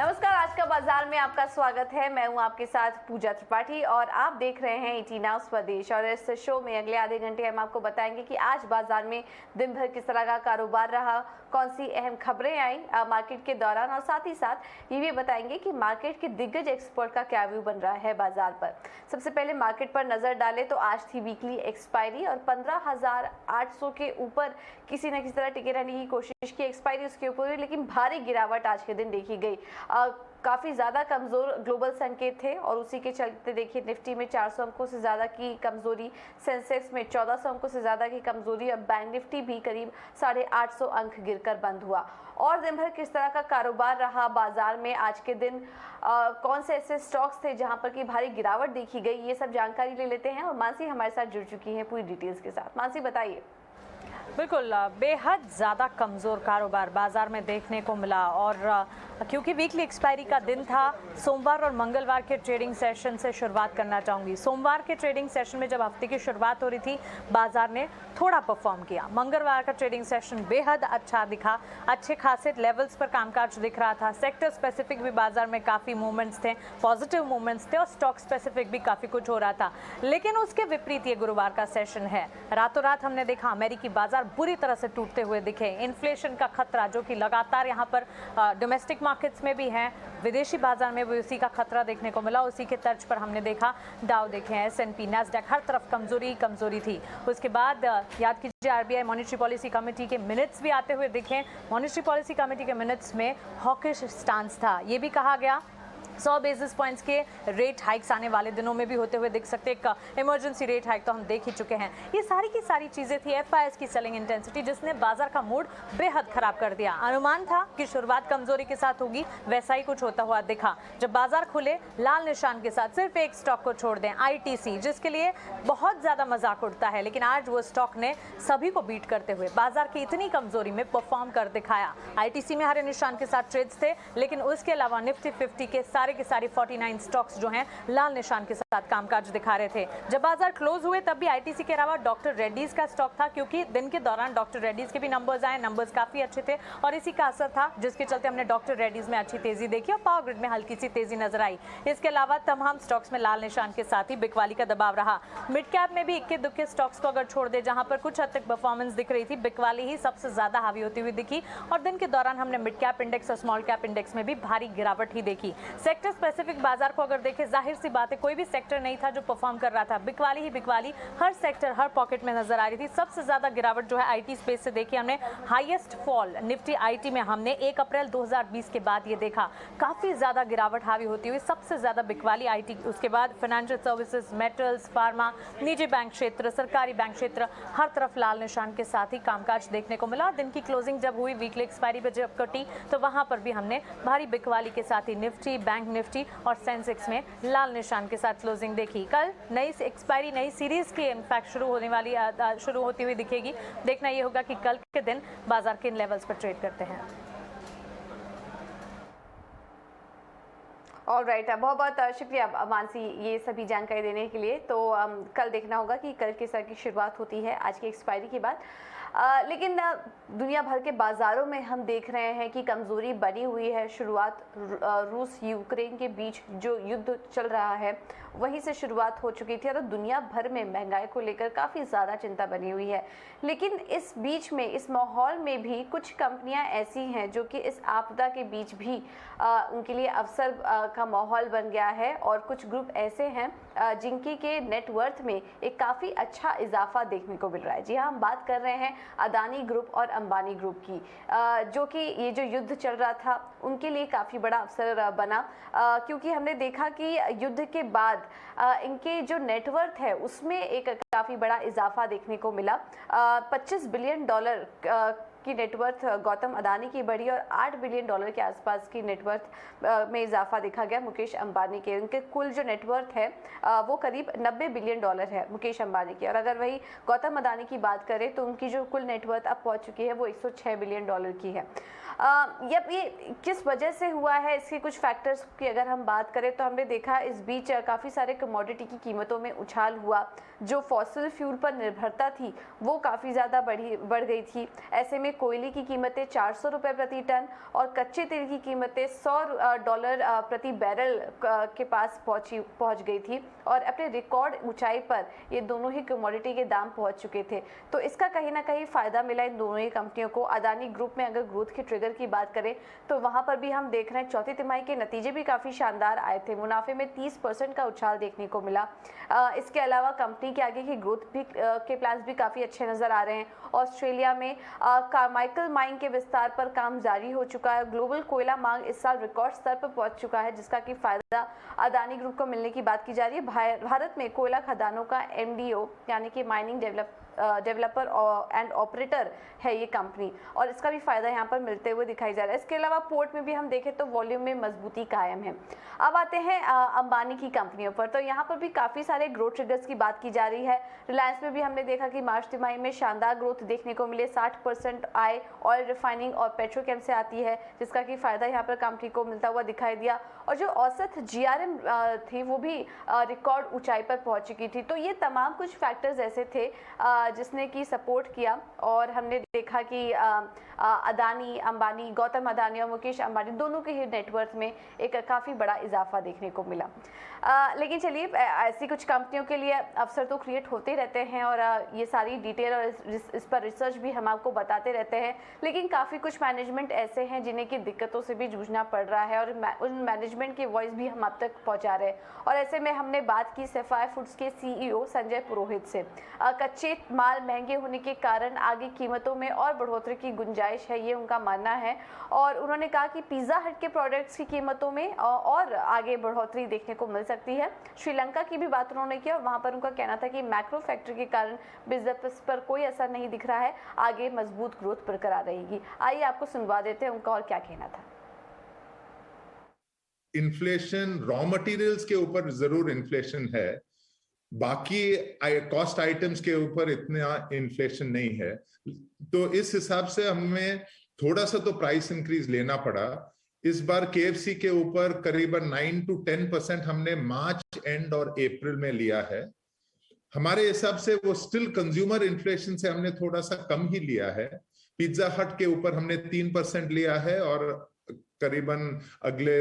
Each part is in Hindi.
नमस्कार, आज का बाजार में आपका स्वागत है। मैं हूं आपके साथ पूजा त्रिपाठी और आप देख रहे हैं 18 नाउ स्वदेश। और इस शो में अगले आधे घंटे हम आपको बताएंगे कि आज बाजार में दिन भर किस तरह का कारोबार रहा, कौन सी अहम खबरें आई मार्केट के दौरान, और साथ ही साथ ये भी बताएंगे कि मार्केट के दिग्गज एक्सपर्ट का क्या व्यू बन रहा है बाजार पर। सबसे पहले मार्केट पर नजर डालें तो आज थी वीकली एक्सपायरी और 15,800 के ऊपर किसी न किसी तरह टिके रहने की कोशिश की एक्सपायरी उसके ऊपर हुई, लेकिन भारी गिरावट आज के दिन देखी गई। काफ़ी ज़्यादा कमज़ोर ग्लोबल संकेत थे और उसी के चलते देखिए निफ्टी में 400 अंकों से ज़्यादा की कमज़ोरी, सेंसेक्स में 1400 अंकों से ज़्यादा की कमज़ोरी और बैंक निफ्टी भी करीब 850 अंक गिरकर बंद हुआ। और दिन भर किस तरह का कारोबार रहा बाजार में आज के दिन, कौन से ऐसे स्टॉक्स थे जहां पर की भारी गिरावट देखी गई, ये सब जानकारी ले लेते हैं। और मानसी हमारे साथ जुड़ चुकी है पूरी डिटेल्स के साथ। मानसी बताइए। बिल्कुल, बेहद ज़्यादा कमज़ोर कारोबार बाजार में देखने को मिला। और क्योंकि वीकली एक्सपायरी का दिन था, सोमवार और मंगलवार के ट्रेडिंग सेशन से शुरुआत करना चाहूँगी। सोमवार के ट्रेडिंग सेशन में जब हफ्ते की शुरुआत हो रही थी, बाजार ने थोड़ा परफॉर्म किया। मंगलवार का ट्रेडिंग सेशन बेहद अच्छा दिखा, अच्छे खासे लेवल्स पर कामकाज दिख रहा था। सेक्टर स्पेसिफिक भी बाजार में काफ़ी मूवमेंट्स थे, पॉजिटिव मूवमेंट्स थे और स्टॉक स्पेसिफिक भी काफ़ी कुछ हो रहा था। लेकिन उसके विपरीत ये गुरुवार का सेशन है। रातों रात हमने देखा अमेरिकी बाजार बुरी तरह से टूटते हुए दिखे। इन्फ्लेशन का खतरा जो कि लगातार यहाँ पर डोमेस्टिक मार्केट्स में भी है, विदेशी बाजार में भी उसी का खतरा देखने को मिला। उसी के तर्ज पर हमने देखा डाउ देखे, S&P, नैस्डैक, हर तरफ कमजोरी थी। उसके बाद याद कीजिए आरबीआई मॉनेटरी पॉलिसी कमेटी के मिनट्स भी आते हुए दिखे। मॉनेटरी पॉलिसी कमेटी के मिनट्स में हॉकिश स्टांस था। ये भी कहा गया 100 बेसिस पॉइंट्स के रेट हाइक्स आने वाले दिनों में भी होते हुए दिख सकते। एक इमरजेंसी रेट हाइक तो हम देख ही चुके हैं। ये सारी की सारी चीज़ें थी FIS की सेलिंग इंटेंसिटी, जिसने बाजार का मूड बेहद खराब कर दिया। अनुमान था कि शुरुआत कमजोरी के साथ होगी, वैसा ही कुछ होता हुआ दिखा। जब बाजार खुले लाल निशान के साथ, सिर्फ एक स्टॉक को छोड़ दें, ITC, जिसके लिए बहुत ज़्यादा मजाक उड़ता है, लेकिन आज वो स्टॉक ने सभी को बीट करते हुए बाजार की इतनी कमजोरी में परफॉर्म कर दिखाया। ITC में हरे निशान के साथ ट्रेड्स थे, लेकिन उसके अलावा निफ्टी 50 के सारे 49 स्टॉक्स जो हैं लाल निशान के साथ कामकाज दिखा रहे थे। जब बाजार क्लोज हुए तब भी ITC के अलावा डॉक्टर रेड्डीज का स्टॉक था, क्योंकि दिन के दौरान डॉक्टर रेड्डीज के भी नंबर्स आए, नंबर्स काफी अच्छे थे और इसी का असर था जिसके चलते हमने डॉक्टर रेड्डीज में अच्छी तेजी देखी और पावर ग्रिड में हल्की सी तेजी नजर आई। इसके अलावा तमाम स्टॉक्स में लाल निशान के साथ ही बिकवाली का दबाव रहा। मिड कैप में भी इक्के दुक्के स्टॉक्स को अगर छोड़ दे, जहां पर कुछ हद तक परफॉर्मेंस दिख रही थी, बिकवाली ही सबसे ज्यादा हावी होती हुई दिखी। और दिन के दौरान हमने मिड कैप इंडेक्स और स्मॉल कैप इंडेक्स में भी भारी गिरावट ही देखी। सेक्टर स्पेसिफिक बाजार को अगर देखें, जाहिर सी बात है कोई भी सेक्टर नहीं था जो परफॉर्म कर रहा था। बिकवाली ही बिकवाली हर सेक्टर हर पॉकेट में नजर आ रही थी। सबसे ज्यादा गिरावट जो है IT स्पेस से देखी हमने। हाईएस्ट फॉल निफ्टी IT में हमने 1 अप्रैल 2020 के बाद ये देखा। काफी ज्यादा गिरावट हावी होती हुई सबसे ज्यादा बिकवाली IT, उसके बाद फाइनेंशियल सर्विसेज, मेटल्स, फार्मा, निजी बैंक क्षेत्र, सरकारी बैंक क्षेत्र, हर तरफ लाल निशान के साथ ही कामकाज देखने को मिला। दिन की क्लोजिंग जब हुई, वीकली एक्सपायरी पे जब कटी, तो वहां पर भी हमने भारी बिकवाली के साथ ही निफ्टी, बैंक निफ्टी और सेंसेक्स में लाल निशान के साथ क्लोजिंग देखी। कल नई एक्सपायरी, नई सीरीज की इनफैक्ट शुरू होती हुई दिखेगी। देखना ये होगा कि कल के दिन बाजार किन लेवल्स पर ट्रेड करते हैं। ऑलराइट, बहुत बहुत शुक्रिया मानसी ये सभी जानकारी देने के लिए। तो कल देखना होगा कि कल किस तरह की शुरुआत होती है आज की एक्सपायरी के बाद। लेकिन दुनिया भर के बाज़ारों में हम देख रहे हैं कि कमज़ोरी बनी हुई है। शुरुआत रूस यूक्रेन के बीच जो युद्ध चल रहा है वहीं से शुरुआत हो चुकी थी और दुनिया भर में महंगाई को लेकर काफ़ी ज़्यादा चिंता बनी हुई है। लेकिन इस बीच में, इस माहौल में भी कुछ कंपनियां ऐसी हैं जो कि इस आपदा के बीच भी उनके लिए अवसर का माहौल बन गया है और कुछ ग्रुप ऐसे हैं जिनकी के नेटवर्थ में एक काफ़ी अच्छा इजाफा देखने को मिल रहा है। जी हाँ, हम बात कर रहे हैं अदानी ग्रुप और अंबानी ग्रुप की, जो कि ये जो युद्ध चल रहा था उनके लिए काफ़ी बड़ा अवसर बना, क्योंकि हमने देखा कि युद्ध के बाद इनके जो नेटवर्थ है उसमें एक काफ़ी बड़ा इजाफा देखने को मिला। $25 बिलियन की नेटवर्थ गौतम अदानी की बढ़ी और $8 बिलियन के आसपास की नेटवर्थ में इजाफा देखा गया मुकेश अंबानी के। उनके कुल जो नेटवर्थ है वो करीब $90 बिलियन है मुकेश अंबानी की। और अगर वही गौतम अदानी की बात करें तो उनकी जो कुल नेटवर्थ अब पहुंच चुकी है वो $106 बिलियन की है। ये किस वजह से हुआ है, इसके कुछ फैक्टर्स की अगर हम बात करें तो हमने देखा इस बीच काफ़ी सारे कमोडिटी की कीमतों में उछाल हुआ। जो फॉसिल फ्यूल पर निर्भरता थी वो काफ़ी ज़्यादा बढ़ गई थी। ऐसे में में कोयले की कीमतें $400 प्रति टन और कच्चे तेल की कीमतें $100 प्रति बैरल के पास पहुंच गई थी और अपने रिकॉर्ड ऊंचाई पर ये दोनों ही कमोडिटी के दाम पहुंच चुके थे। तो इसका कहीं ना कहीं फायदा मिला इन दोनों ही कंपनियों को। अदानी ग्रुप में अगर ग्रोथ के ट्रिगर की बात करें तो वहां पर भी हम देख रहे हैं चौथी तिमाही के नतीजे भी काफी शानदार आए थे। मुनाफे में 30% का उछाल देखने को मिला। इसके अलावा कंपनी के आगे की ग्रोथ भी के प्लान्स भी काफी अच्छे नजर आ रहे हैं। ऑस्ट्रेलिया में कार्माइकल माइन के विस्तार पर काम जारी हो चुका है। ग्लोबल कोयला मांग इस साल रिकॉर्ड स्तर पर पहुंच चुका है, जिसका कि फायदा अदानी ग्रुप को मिलने की बात की जा रही है। भारत में कोयला खदानों का MDO यानी कि माइनिंग डेवलपर एंड ऑपरेटर है ये कंपनी, और इसका भी फायदा यहाँ पर मिलते हुए दिखाई जा रहा है। इसके अलावा पोर्ट में भी हम देखें तो वॉल्यूम में मजबूती कायम है। अब आते हैं अंबानी की कंपनियों पर, तो यहाँ पर भी काफ़ी सारे ग्रोथ ट्रिगर्स की बात की जा रही है। रिलायंस में भी हमने देखा कि मार्च तिमाही में शानदार ग्रोथ देखने को मिले। 60% आय ऑयल रिफाइनिंग और पेट्रोकेम से आती है, जिसका कि फायदा यहाँ पर कंपनी को मिलता हुआ दिखाई दिया। और जो औसत GRM थी वो भी रिकॉर्ड ऊंचाई पर पहुंच चुकी थी। तो ये तमाम कुछ फैक्टर्स ऐसे थे जिसने की सपोर्ट किया, और हमने देखा कि अदानी अंबानी, गौतम अदानी और मुकेश अंबानी दोनों के ही नेटवर्थ में एक काफ़ी बड़ा इजाफा देखने को मिला। लेकिन चलिए, ऐसी कुछ कंपनियों के लिए अवसर तो क्रिएट होते रहते हैं और ये सारी डिटेल और इस पर रिसर्च भी हम आपको बताते रहते हैं। लेकिन काफ़ी कुछ मैनेजमेंट ऐसे हैं जिन्हें की दिक्कतों से भी जूझना पड़ रहा है, और उन मैनेजमेंट की वॉइस भी हम आप तक पहुंचा रहे हैं। और ऐसे में हमने बात की सफायर फूड्स के CEO संजय पुरोहित से। कच्चे माल महंगे होने के कारण आगे कीमतों में और बढ़ोतरी की गुंजाइश है, ये उनका मानना है। और उन्होंने कहा कि पिज़्ज़ा हट के प्रोडक्ट्स की कीमतों में और आगे बढ़ोतरी देखने को मिल सकती है। श्रीलंका की भी बात उन्होंने की, और वहां पर उनका कहना था कि मैक्रो फैक्टर के कारण बिजनेस पर कोई असर नहीं दिख रहा है, आगे मजबूत ग्रोथ बरकरार रहेगी। आइए आपको सुनवा देते हैं उनका और क्या कहना था। इन्फ्लेशन रॉ मटेरियल्स के ऊपर जरूर इन्फ्लेशन है, बाकी कॉस्ट आइटम्स के ऊपर इतना इन्फ्लेशन नहीं है। तो इस हिसाब से हमें थोड़ा सा तो प्राइस इंक्रीज लेना पड़ा। इस बार KFC के ऊपर करीबन 9 to 10% हमने मार्च एंड और अप्रैल में लिया है। हमारे हिसाब से वो स्टिल कंज्यूमर इन्फ्लेशन से हमने थोड़ा सा कम ही लिया है। पिज्जा हट के ऊपर हमने 3% लिया है, और करीबन अगले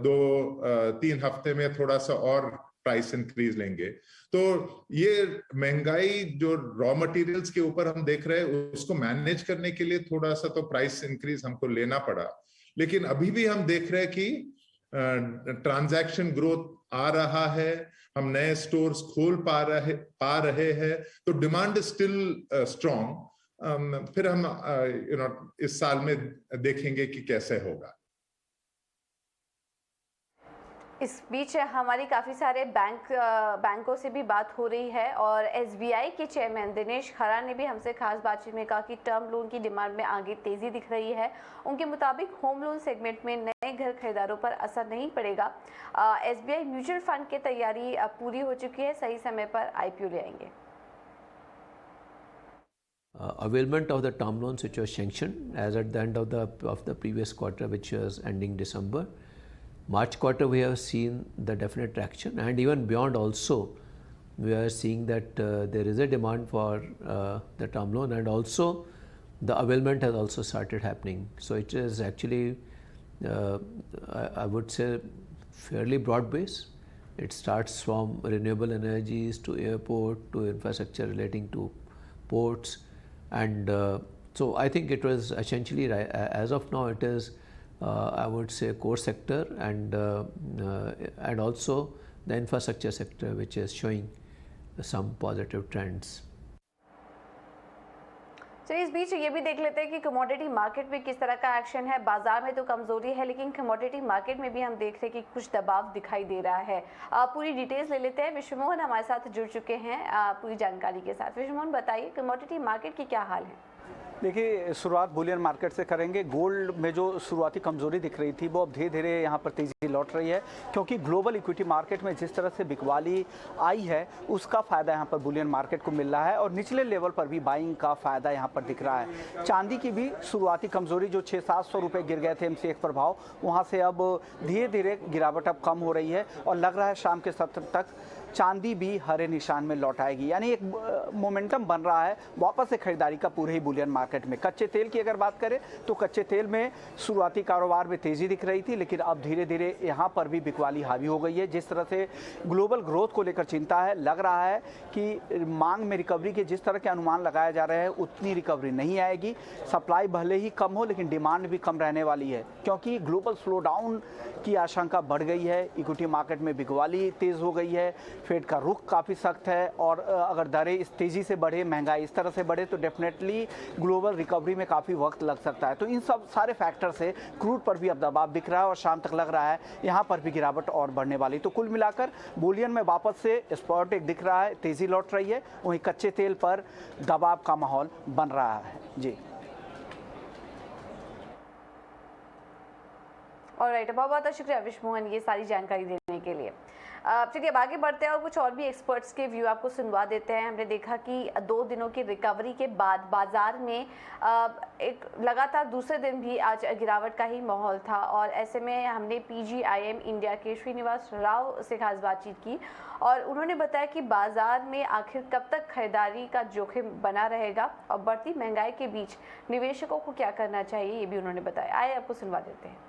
2-3 हफ्ते में थोड़ा सा और प्राइस इंक्रीज लेंगे। तो ये महंगाई जो रॉ मटेरियल्स के ऊपर हम देख रहे हैं, उसको मैनेज करने के लिए थोड़ा सा तो प्राइस इंक्रीज हमको लेना पड़ा। लेकिन अभी भी हम देख रहे हैं कि ट्रांजैक्शन ग्रोथ आ रहा है, हम नए स्टोर्स खोल पा रहे हैं, तो डिमांड स्टिल स्ट्रॉन्ग। फिर हम इस साल में देखेंगे कि कैसे होगा। इस बीच हमारी काफ़ी सारे बैंकों से भी बात हो रही है, और SBI के चेयरमैन दिनेश खरा ने भी हमसे खास बातचीत में कहा कि टर्म लोन की डिमांड में आगे तेज़ी दिख रही है। उनके मुताबिक होम लोन सेगमेंट में नए घर खरीदारों पर असर नहीं पड़ेगा। SBI म्यूचुअल फंड की तैयारी पूरी हो चुकी है, सही समय पर IPO ले आएंगे। Availment of the term loans which was sanctioned as at the end of the previous quarter, which was ending December. March quarter we have seen the definite traction, and even beyond also we are seeing that there is a demand for the term loan, and also the availment has also started happening. So it is actually I would say fairly broad base. It starts from renewable energies to airport to infrastructure relating to ports, and so I think it was essentially as of now it is I would say core sector, and also the infrastructure sector which is showing some positive trends. चलिए इस बीच ये भी देख लेते हैं कि कमोडिटी मार्केट में किस तरह का एक्शन है। बाजार में तो कमजोरी है, लेकिन कमोडिटी मार्केट में भी हम देख रहे हैं कि कुछ दबाव दिखाई दे रहा है। पूरी डिटेल्स ले लेते हैं। विश्वमोहन हमारे साथ जुड़ चुके हैं पूरी जानकारी के साथ। विश्वमोहन बताइए, कमोडिटी मार्केट की क्या हाल है? देखिए, शुरुआत बुलियन मार्केट से करेंगे। गोल्ड में जो शुरुआती कमजोरी दिख रही थी वो अब धीरे धीरे यहाँ पर तेजी लौट रही है, क्योंकि ग्लोबल इक्विटी मार्केट में जिस तरह से बिकवाली आई है उसका फायदा यहाँ पर बुलियन मार्केट को मिल रहा है, और निचले लेवल पर भी बाइंग का फायदा यहाँ पर दिख रहा है। चांदी की भी शुरुआती कमजोरी, जो 600-700 रुपये गिर गए थे MCX प्रभाव, वहाँ से अब धीरे धीरे गिरावट अब कम हो रही है, और लग रहा है शाम के सत्र तक चांदी भी हरे निशान में लौट आएगी। यानी एक मोमेंटम बन रहा है वापस से खरीदारी का पूरे ही बुलियन मार्केट में। कच्चे तेल की अगर बात करें तो कच्चे तेल में शुरुआती कारोबार में तेजी दिख रही थी, लेकिन अब धीरे धीरे यहाँ पर भी बिकवाली हावी हो गई है। जिस तरह से ग्लोबल ग्रोथ को लेकर चिंता है, लग रहा है कि मांग में रिकवरी के जिस तरह के अनुमान लगाए जा रहे हैं उतनी रिकवरी नहीं आएगी। सप्लाई भले ही कम हो लेकिन डिमांड भी कम रहने वाली है, क्योंकि ग्लोबल स्लो डाउन की आशंका बढ़ गई है। इक्विटी मार्केट में बिकवाली तेज हो गई है, फेड का रुख काफ़ी सख्त है, और अगर दरें इस तेज़ी से बढ़े, महंगाई इस तरह से बढ़े तो डेफिनेटली ग्लोबल रिकवरी में काफ़ी वक्त लग सकता है। तो इन सब सारे फैक्टर से क्रूड पर भी अब दबाव दिख रहा है और शाम तक लग रहा है यहाँ पर भी गिरावट और बढ़ने वाली। तो कुल मिलाकर बुलियन में वापस से स्पॉट एक दिख रहा है, तेज़ी लौट रही है, वहीं कच्चे तेल पर दबाव का माहौल बन रहा है। जी ऑलराइट, बहुत बहुत शुक्रिया विष्णु मोहन ये सारी जानकारी देने के लिए। चलिए अब आगे बढ़ते हैं और कुछ और भी एक्सपर्ट्स के व्यू आपको सुनवा देते हैं। हमने देखा कि 2 दिनों की रिकवरी के बाद बाजार में एक लगातार दूसरे दिन भी आज गिरावट का ही माहौल था, और ऐसे में हमने PGIM इंडिया के श्रीनिवास राव से खास बातचीत की और उन्होंने बताया कि बाजार में आखिर कब तक खरीदारी का जोखिम बना रहेगा और बढ़ती महंगाई के बीच निवेशकों को क्या करना चाहिए ये भी उन्होंने बताया। आइए आपको सुनवा देते हैं।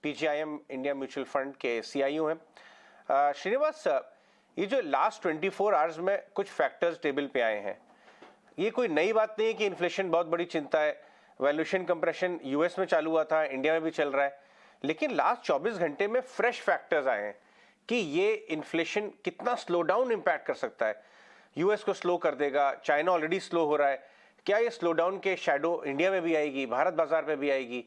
PGIM इंडिया म्यूचुअल फंड के CIO हैं। श्रीनिवास, ये जो लास्ट 24 आवर्स में कुछ फैक्टर्स टेबल पे आए हैं, ये कोई नई बात नहीं है कि इन्फ्लेशन बहुत बड़ी चिंता है। वैल्यूएशन कंप्रेशन US में चालू हुआ था, इंडिया में भी चल रहा है, लेकिन लास्ट 24 घंटे में फ्रेश फैक्टर्स आए हैं कि ये इन्फ्लेशन कितना स्लो डाउन इम्पैक्ट कर सकता है। US को स्लो कर देगा, चाइना ऑलरेडी स्लो हो रहा है, क्या ये स्लो डाउन के शैडो इंडिया में भी आएगी, भारत बाजार में भी आएगी?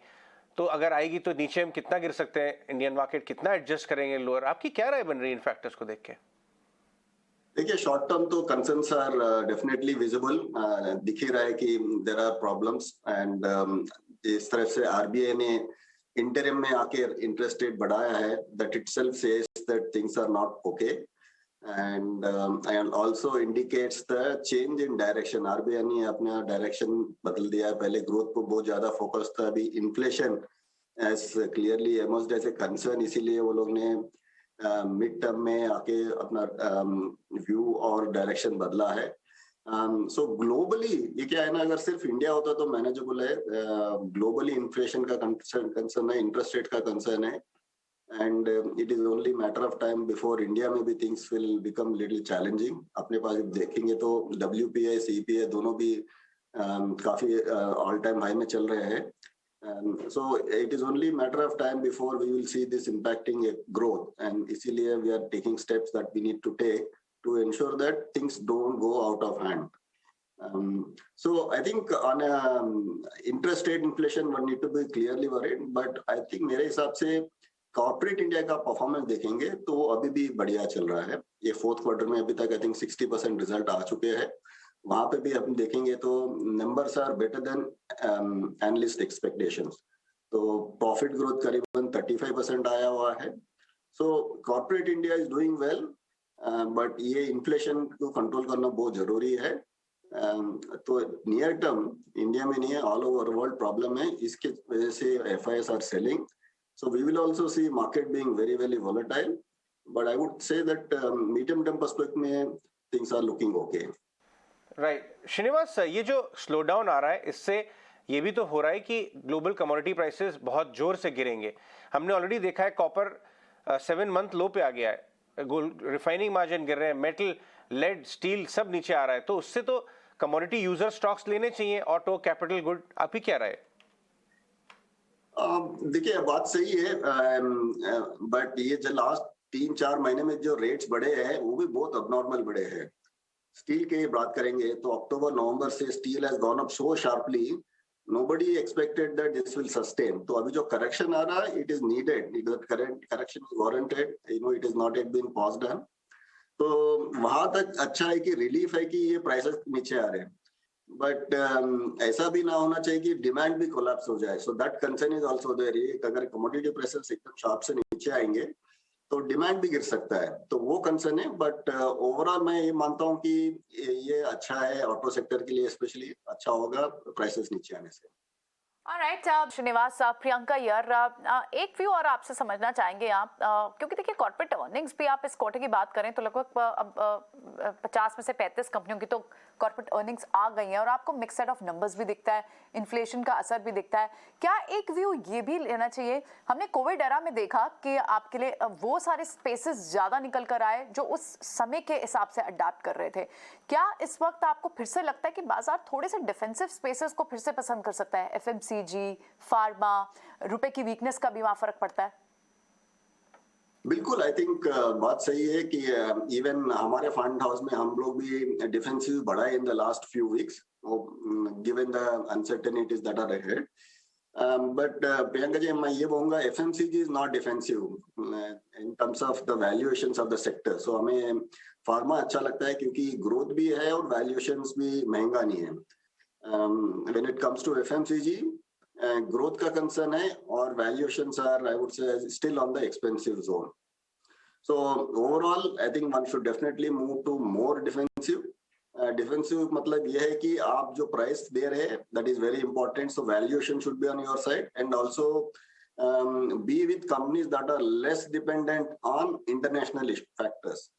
तो अगर आएगी तो नीचे हम कितना गिर सकते हैं, इंडियन मार्केट कितना एडजस्ट करेंगे लोअर? आपकी क्या राय बन रही है इन फैक्टर्स को देख के? देखिए, शॉर्ट टर्म तो कंसर्न्स आर डेफिनेटली विजिबल, दिख ही रहा है कि देयर आर प्रॉब्लम्स, एंड इस तरह से RBI ने इंटरिम में आके इंटरेस्ट रेट बढ़ाया है, that itself says that things are not okay, and also indicates the change in direction. RBI ने अपना डायरेक्शन बदल दिया है, पहले ग्रोथ को बहुत ज्यादा फोकस था, अभी inflation has clearly emerged as a concern, इसीलिए वो लोग ने मिड टर्म में आके अपना व्यू और डायरेक्शन बदला है। सो ग्लोबली ये क्या है ना, अगर सिर्फ इंडिया होता तो मैनेजेबल है, ग्लोबली इन्फ्लेशन का कंसर्न है, इंटरेस्ट रेट का कंसर्न है, and it is only matter of time before India में भी things will become little challenging। अपने पास देखेंगे तो WPI CPI दोनों भी काफी all time high में चल रहे हैं, so it is only matter of time before we will see this impacting growth, and इसीलिए we are taking steps that we need to take to ensure that things don't go out of hand। So I think on interest rate inflation one need to be clearly worried, but I think मेरे हिसाब से कॉर्पोरेट इंडिया का परफॉर्मेंस देखेंगे तो अभी भी बढ़िया चल रहा है। ये फोर्थ क्वार्टर में अभी तक आई थिंक 60% रिजल्ट आ चुके हैं, वहां पे भी हम देखेंगे तो numbers are better than analyst expectations. तो प्रॉफिट ग्रोथ करीबन 35% आया हुआ है। So corporate India is doing well, but ये इन्फ्लेशन को कंट्रोल करना बहुत जरूरी है। तो नियर टर्म इंडिया में नहीं है, ऑल ओवर वर्ल्ड प्रॉब्लम है, इसके वजह से FIs are selling. So we will also see market being very, very volatile, but I would say that medium term perspective में things are looking okay. Right, Srinivas, ये जो स्लो डाउन आ रहा है इससे ये भी तो हो रहा है कि ग्लोबल कमोडिटी प्राइसेस बहुत जोर से गिरेंगे। हमने ऑलरेडी देखा है कॉपर 7 मंथ लो पे आ गया है, गोल्ड रिफाइनिंग मार्जिन गिर रहे हैं, मेटल, लेड, स्टील सब नीचे आ रहा है, तो उससे तो कमोडिटी यूजर स्टॉक्स लेने चाहिए, ऑटो, कैपिटल गुड। आपकी क्या राय है? देखिए, बात सही है, बट ये जो लास्ट 3-4 महीने में जो रेट्स बढ़े हैं वो भी बहुत अबनॉर्मल बढ़े हैं। स्टील की बात करेंगे तो अक्टूबर नवंबर से steel has gone up so sharply, nobody expected that this will sustain. तो अभी जो करेक्शन आ रहा है, it is needed, correction is warranted, it is not at been paused on. तो वहां तक अच्छा है कि रिलीफ है कि ये प्राइसेस नीचे आ रहे हैं, बट ऐसा भी ना होना चाहिए कि डिमांड भी कोलैप्स हो जाए। So that concern is also there. अगर कमोडिटी प्राइसेस एकदम शार्प से नीचे आएंगे तो डिमांड भी गिर सकता है, तो वो कंसर्न है। बट ओवरऑल मैं ये मानता हूँ कि ये अच्छा है, ऑटो सेक्टर के लिए स्पेशली अच्छा होगा प्राइसेस नीचे आने से। ऑलराइट श्रीनिवास, प्रियंका यार, एक व्यू और आपसे समझना चाहेंगे आप, क्योंकि देखिए कॉर्पोरेट अर्निंग्स भी आप इस क्वार्टर की बात करें तो लगभग अब 50 में से 35 कंपनियों की तो कॉर्पोरेट अर्निंग्स आ गई हैं और आपको मिक्स सेट ऑफ नंबर्स भी दिखता है, इन्फ्लेशन का असर भी दिखता है। क्या एक व्यू ये भी लेना चाहिए, हमने कोविड एरा में देखा कि आपके लिए वो सारे स्पेसेस ज्यादा निकल कर आए जो उस समय के हिसाब से अडाप्ट कर रहे थे। क्या इस वक्त आपको फिर से लगता है कि बाजार थोड़े से डिफेंसिव स्पेसेस को फिर से पसंद कर सकता है? एफएमसीजी, फार्मा, रुपए की वीकनेस का भी वहां फर्क पड़ता है? बिल्कुल, आई थिंक बात सही है कि इवन हमारे फंड हाउस में हम लोग भी डिफेंसिव बढ़ा in the last few weeks given the uncertainties that are ahead. But Priyanka ji, मैं ये बोलूंगा FMCG is not defensive in terms of the valuations of the sector. So हमें फार्मा अच्छा लगता है क्योंकि ग्रोथ भी है और वैल्यूएशंस भी महंगा नहीं है। When it comes to FMCG, growth का concern है और valuations are, I would say, still on the expensive zone. So overall, I think one should definitely move to more defensive. Defensive मतलब ये है कि आप जो price दे रहे हैं, that is very important. So valuation should be on your side and also be with companies that are less dependent on international factors.